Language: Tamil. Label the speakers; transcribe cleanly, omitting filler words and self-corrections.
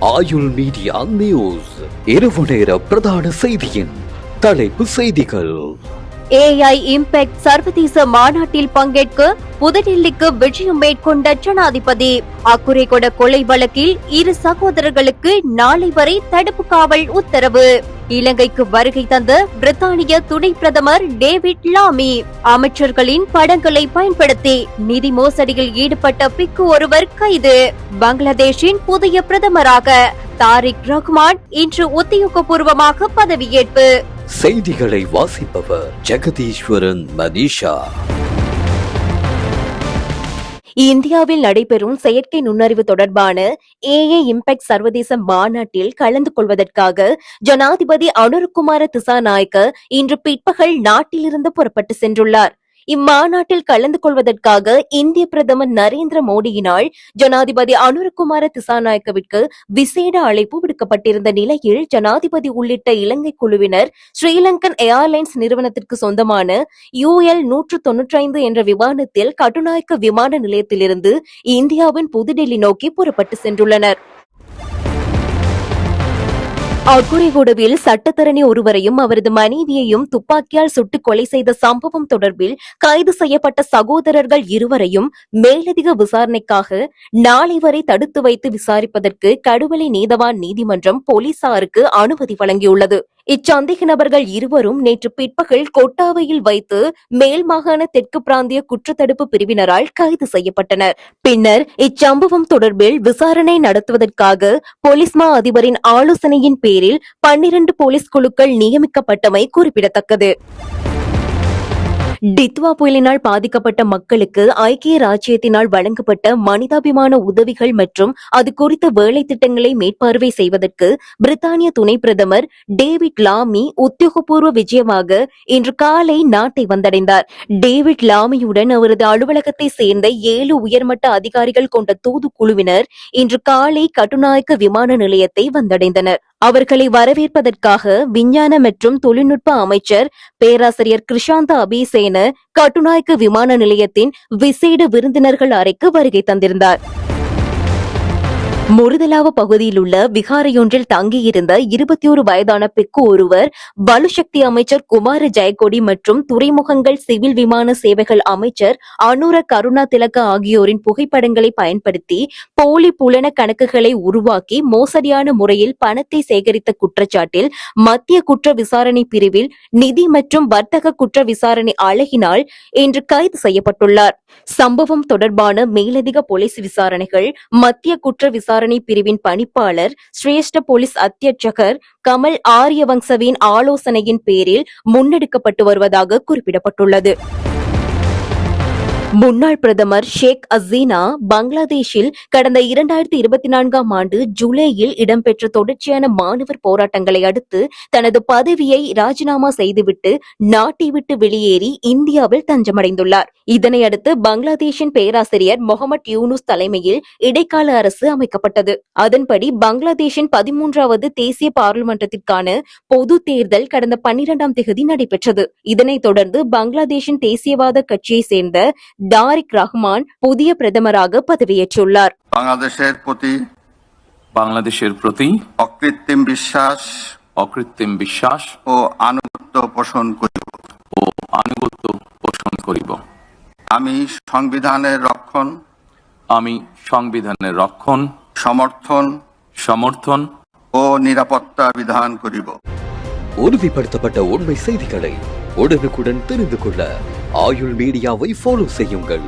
Speaker 1: ஆயுள் மீடியா நியூஸ் இரவு நேர பிரதான செய்தியின் தலைப்பு செய்திகள்.
Speaker 2: AI இம்பாக்ட் சர்வதேச மாநாட்டில் பங்கேற்க புதுடில்லிக்கு விஜயம் மேற்கொண்ட ஜனாதிபதி. அக்குறைகொட கொலை வழக்கில் இரு சகோதரர்களுக்கு நாளை வரை தடுப்பு காவல் உத்தரவு. இலங்கைக்கு வருகை தந்த பிரித்தானிய துணை பிரதமர் டேவிட் லாமி. அமைச்சர்களின் படங்களை பயன்படுத்தி நிதி மோசடியில் ஈடுபட்ட பிக்கு ஒருவர் கைது. பங்களாதேஷின் புதிய பிரதமராக தாரிக் ரஹ்மான் இன்று உத்தியோகபூர்வமாக பதவியேற்பு.
Speaker 1: செய்திகளை வாசிப்பவர் ஜெகதீஸ்வரன் மனிஷா.
Speaker 2: இந்தியாவில் நடைபெறும் செயற்கை நுண்ணறிவு தொடர்பான AI இம்பாக்ட் சர்வதேச மாநாட்டில் கலந்து கொள்வதற்காக ஜனாதிபதி அனுரகுமார திசாநாயக்க இன்று பிற்பகல் நாட்டிலிருந்து புறப்பட்டு சென்றுள்ளார். இம்மாநாட்டில் கலந்து கொள்வதற்காக இந்திய பிரதமர் நரேந்திர மோடியினால் ஜனாதிபதி அனுரகுமார திசாநாயக்கவிற்கு விசேட அழைப்பு விடுக்கப்பட்டிருந்த நிலையில் ஜனாதிபதி உள்ளிட்ட இலங்கை குழுவினர் ஸ்ரீலங்கன் ஏர்லைன்ஸ் நிறுவனத்திற்கு சொந்தமான UL 195 என்ற விமானத்தில் கட்டுநாயக்க விமான நிலையத்திலிருந்து இந்தியாவின் புதுடெல்லி நோக்கி புறப்பட்டு சென்றுள்ளனர். அக்குறைகூடவில் சட்டத்தரணி ஒருவரையும் அவரது மனைவியையும் துப்பாக்கியால் சுட்டுக் கொலை செய்த சம்பவம் தொடர்பில் கைது செய்யப்பட்ட சகோதரர்கள் இருவரையும் மேலதிக விசாரணைக்காக நாளை வரை தடுத்து வைத்து விசாரிப்பதற்கு கடுவலை நீதவான் நீதிமன்றம் போலீசாருக்கு அனுமதி வழங்கியுள்ளது. இச்சந்தேக நபர்கள் இருவரும் நேற்று பிற்பகல் கொட்டாவையில் வைத்து மேல் மாகாண தெற்கு பிராந்திய குற்றத்தடுப்பு பிரிவினரால் கைது செய்யப்பட்டனர். பின்னர் இச்சம்பவம் தொடர்பில் விசாரணை நடத்துவதற்காக போலீஸ் மா அதிபரின் ஆலோசனையின் பேரில் 12 போலீஸ் குழுக்கள் நியமிக்கப்பட்டமை குறிப்பிடத்தக்கது. டித்வா புயலினால் பாதிக்கப்பட்ட மக்களுக்கு ஐக்கிய ராஜ்யத்தினால் வழங்கப்பட்ட மனிதாபிமான உதவிகள் மற்றும் அது குறித்த வேலை திட்டங்களை மேற்பார்வை செய்வதற்கு பிரித்தானிய துணை பிரதமர் டேவிட் லாமி உத்தியோகபூர்வ விஜயமாக இன்று காலை நாட்டை வந்தடைந்தார். டேவிட் லாமியுடன் அவரது அலுவலகத்தை சேர்ந்த 7 உயர்மட்ட அதிகாரிகள் கொண்ட தூதுக்குழுவினர் இன்று காலை கட்டுநாயக்க விமான நிலையத்தை வந்தடைந்தனர். அவர்களை வரவேற்பதற்காக விஞ்ஞான மற்றும் தொழில்நுட்ப அமைச்சர் பேராசிரியர் கிருஷாந்த அபிசேன கட்டுநாயக்க விமான நிலையத்தின் விசேட விருந்தினர்கள் அறைக்கு வருகை தந்திருந்தார். முருதலாவ பகுதியில் உள்ள விகாரையொன்றில் தங்கியிருந்த 21 வயதான பெக்கு ஒருவர் பலுசக்தி அமைச்சர் குமார ஜெயக்கொடி மற்றும் துறைமுகங்கள் சிவில் விமான சேவைகள் அமைச்சர் அனுர கருணா திலக ஆகியோரின் புகைப்படங்களை பயன்படுத்தி போலி புலன கணக்குகளை உருவாக்கி மோசடியான முறையில் பணத்தை சேகரித்த குற்றச்சாட்டில் மத்திய குற்ற விசாரணை பிரிவில் நிதி மற்றும் வர்த்தக குற்ற விசாரணை அழகினால் இன்று கைது செய்யப்பட்டுள்ளார். சம்பவம் தொடர்பான மேலதிக போலீஸ் விசாரணைகள் மத்திய குற்ற விசாரணை பிரிவின் பணிப்பாளர் சிரேஷ்ட போலீஸ் அத்தியட்சகர் கமல் ஆரியவங்சவின் ஆலோசனையின் பேரில் முன்னெடுக்கப்பட்டு வருவதாக குறிப்பிடப்பட்டுள்ளது. முன்னாள் பிரதமர் ஷேக் ஹசீனா பங்களாதேஷில் கடந்த 2024ஆம் ஆண்டு ஜூலையில் இடம்பெற்ற தொடர்ச்சியான மாணவர் போராட்டங்களை அடுத்து தனது பதவியை ராஜினாமா செய்துவிட்டு நாட்டை விட்டு வெளியேறி இந்தியாவில் தஞ்சமடைந்துள்ளார். இதனையடுத்து பங்களாதேஷின் பேராசிரியர் முகமது யூனுஸ் தலைமையில் இடைக்கால அரசு அமைக்கப்பட்டது. அதன்படி பங்களாதேஷின் 13வது தேசிய பாராளுமன்றத்திற்கான பொது தேர்தல் கடந்த 12ஆம் தேதி நடைபெற்றது. இதனைத் தொடர்ந்து பங்களாதேஷின் தேசியவாத கட்சியை சேர்ந்த தாரிக் ரஹ்மான் புதிய பிரதமராக பதவியேற்றுள்ளார்.
Speaker 3: বাংলাদেশের প্রতি অকৃত্রিম বিশ্বাস ও আনুগত্য পোষণ করিব। আমি সংবিধানের রক্ষণ সমর্থন ও নিরাপত্তা বিধান করিব।
Speaker 1: உறுதிப்படுத்தப்பட்ட உண்மை செய்திகளை உடனுக்குடன் தெரிந்து கொள்ள ஆயுள் மீடியாவை ஃபாலோ செய்யுங்கள்.